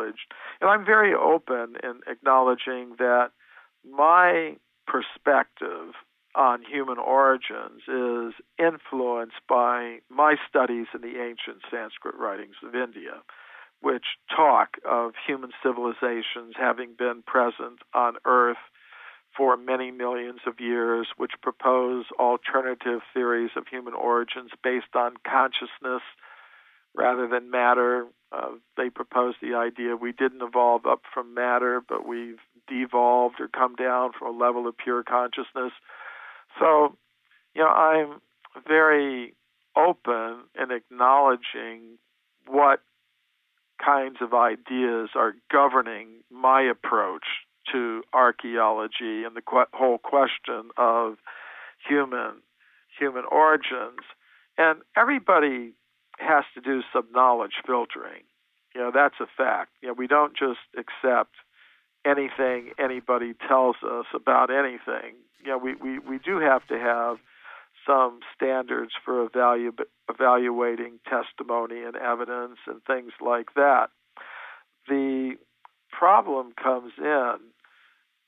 acknowledged. And I'm very open in acknowledging that my perspective on human origins is influenced by my studies in the ancient Sanskrit writings of India, which talk of human civilizations having been present on Earth for many millions of years, which propose alternative theories of human origins based on consciousness rather than matter. They propose the idea we didn't evolve up from matter, but we've devolved or come down from a level of pure consciousness. So, I'm very open in acknowledging what kinds of ideas are governing my approach to archaeology and the whole question of human origins. And everybody has to do some knowledge filtering. That's a fact. We don't just accept anything anybody tells us about anything. We do have to have some standards for evaluating testimony and evidence and things like that. The problem comes in,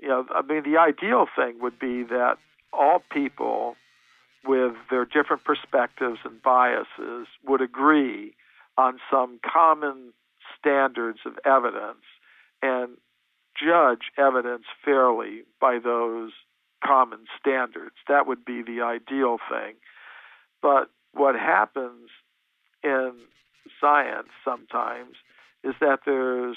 the ideal thing would be that all people with their different perspectives and biases would agree on some common standards of evidence and judge evidence fairly by those common standards. That would be the ideal thing. But what happens in science sometimes is that there's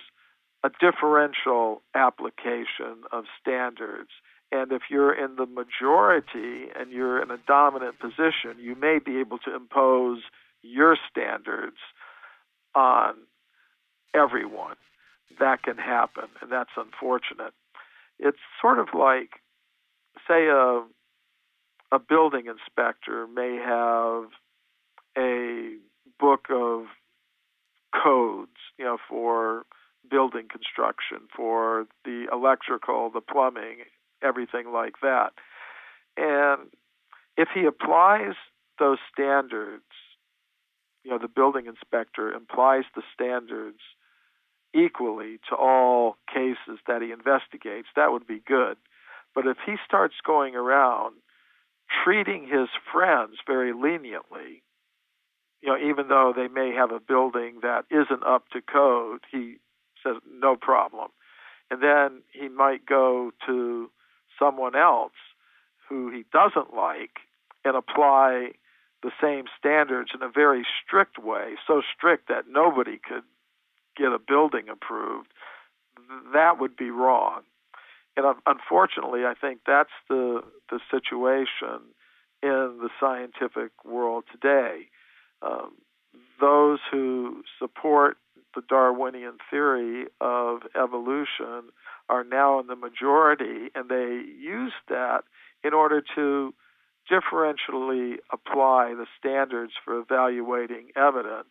a differential application of standards. And if you're in the majority and you're in a dominant position, you may be able to impose your standards on everyone. That can happen, and that's unfortunate. It's sort of like, say, a building inspector may have a book of codes, for building construction, for the electrical, the plumbing, everything like that. And if he applies those standards, the building inspector applies the standards equally to all cases that he investigates, that would be good. But if he starts going around treating his friends very leniently, even though they may have a building that isn't up to code, he says, no problem. And then he might go to someone else who he doesn't like and apply the same standards in a very strict way, so strict that nobody could get a building approved. That would be wrong. And unfortunately, I think that's the situation in the scientific world today. Those who support the Darwinian theory of evolution are now in the majority, and they use that in order to differentially apply the standards for evaluating evidence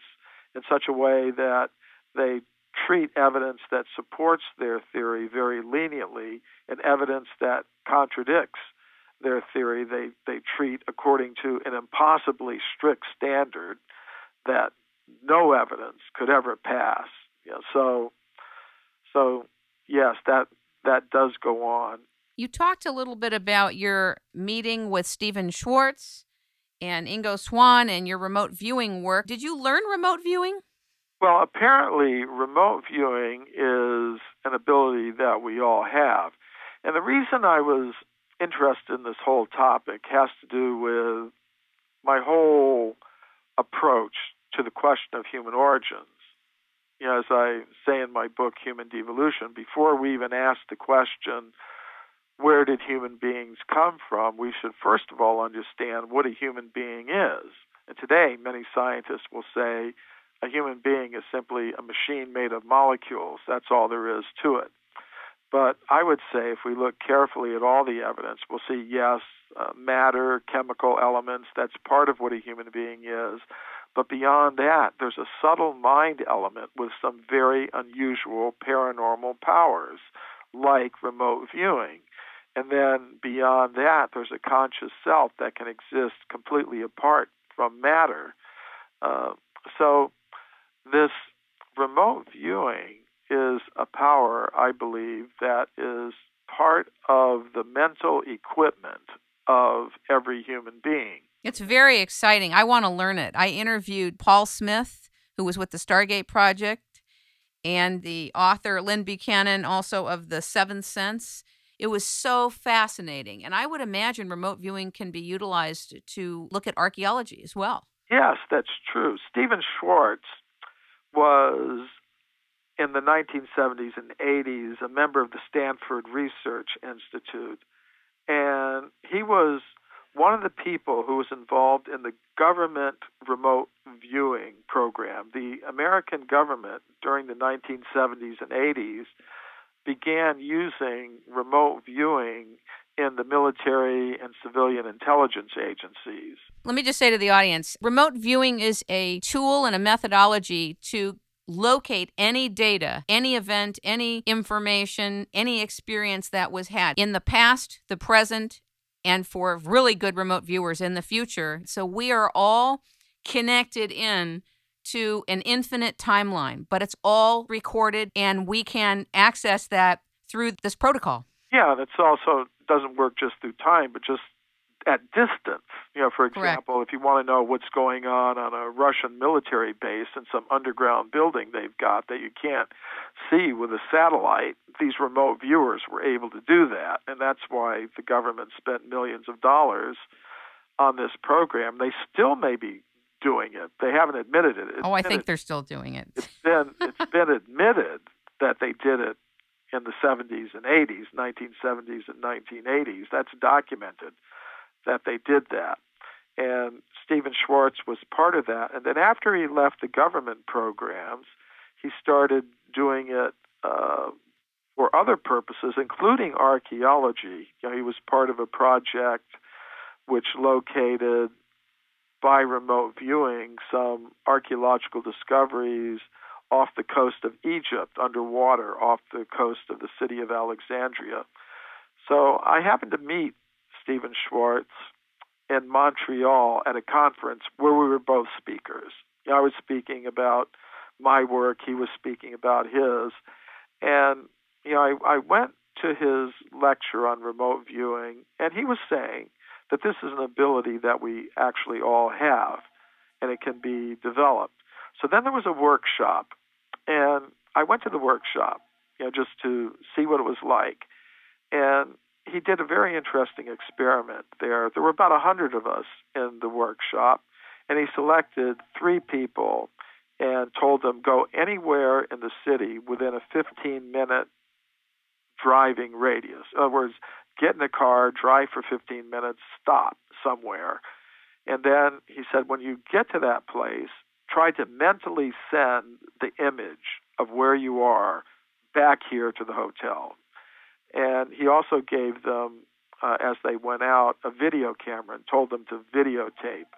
in such a way that they treat evidence that supports their theory very leniently, and evidence that contradicts their theory they treat according to an impossibly strict standard that no evidence could ever pass. So yes, that does go on. You talked a little bit about your meeting with Stephen Schwartz and Ingo Swann and your remote viewing work. Did you learn remote viewing? Well, apparently remote viewing is an ability that we all have. And the reason I was interested in this whole topic has to do with my whole approach to the question of human origins. As I say in my book, Human Devolution, before we even ask the question, where did human beings come from, we should first of all understand what a human being is. And today, many scientists will say a human being is simply a machine made of molecules. That's all there is to it. But I would say if we look carefully at all the evidence, we'll see, yes, matter, chemical elements, that's part of what a human being is. But beyond that, there's a subtle mind element with some very unusual paranormal powers, like remote viewing. And then beyond that, there's a conscious self that can exist completely apart from matter. So this remote viewing is a power, I believe, that is part of the mental equipment of every human being. It's very exciting. I want to learn it. I interviewed Paul Smith, who was with the Stargate Project, and the author Lynn Buchanan, also of The Seventh Sense. It was so fascinating. And I would imagine remote viewing can be utilized to look at archaeology as well. Yes, that's true. Stephen Schwartz was, in the 1970s and 80s, a member of the Stanford Research Institute. And he was one of the people who was involved in the government remote viewing program. The American government during the 1970s and 80s began using remote viewing in the military and civilian intelligence agencies. Let me just say to the audience, remote viewing is a tool and a methodology to locate any data, any event, any information, any experience that was had in the past, the present, and for really good remote viewers in the future. So we are all connected in to an infinite timeline, but it's all recorded and we can access that through this protocol. Yeah, that's also doesn't work just through time, but just at distance. For example, Correct. If you want to know what's going on a Russian military base in some underground building they've got that you can't see with a satellite, these remote viewers were able to do that. And that's why the government spent millions of dollars on this program. They still may be doing it. They haven't admitted it. I think they're still doing it. It's been admitted that they did it in the 70s and 80s, 1970s and 1980s. That's documented that they did that. And Stephen Schwartz was part of that. And then after he left the government programs, he started doing it for other purposes, including archaeology. He was part of a project which located, by remote viewing, some archaeological discoveries off the coast of Egypt, underwater, off the coast of the city of Alexandria. So I happened to meet Stephen Schwartz in Montreal at a conference where we were both speakers. I was speaking about my work, he was speaking about his. And, I went to his lecture on remote viewing, and he was saying that this is an ability that we actually all have, and it can be developed. So then there was a workshop, and I went to the workshop, just to see what it was like. And he did a very interesting experiment there. There were about 100 of us in the workshop, and he selected 3 people and told them go anywhere in the city within a 15-minute driving radius. In other words, get in a car, drive for 15 minutes, stop somewhere. And then he said, when you get to that place, try to mentally send the image of where you are back here to the hotel. And he also gave them, as they went out, a video camera and told them to videotape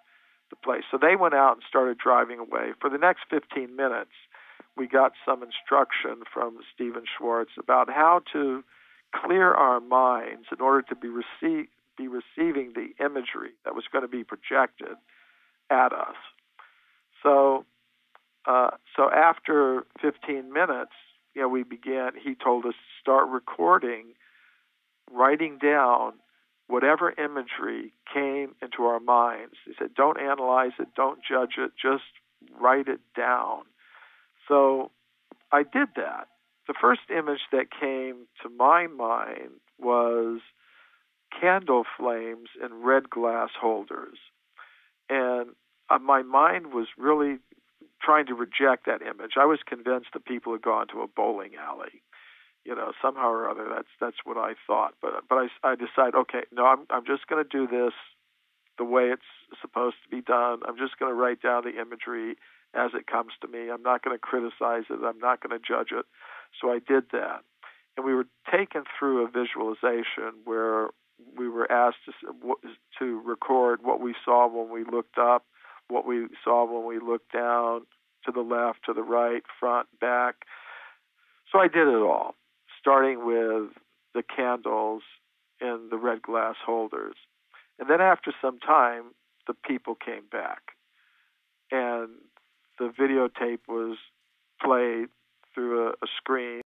the place. So they went out and started driving away. For the next 15 minutes, we got some instruction from Stephen Schwartz about how to clear our minds in order to be receiving the imagery that was going to be projected at us. So after 15 minutes, he told us to start recording, writing down whatever imagery came into our minds. He said, don't analyze it, don't judge it, just write it down. So I did that. The first image that came to my mind was candle flames in red glass holders. And my mind was really trying to reject that image. I was convinced that people had gone to a bowling alley. Somehow or other, that's what I thought. But I decided, okay, no, I'm just going to do this the way it's supposed to be done. I'm just going to write down the imagery as it comes to me. I'm not going to criticize it. I'm not going to judge it. So I did that. And we were taken through a visualization where we were asked to record what we saw when we looked up, what we saw when we looked down, to the left, to the right, front, back. So I did it all, starting with the candles in the red glass holders. And then after some time, the people came back. And the videotape was played through a screen.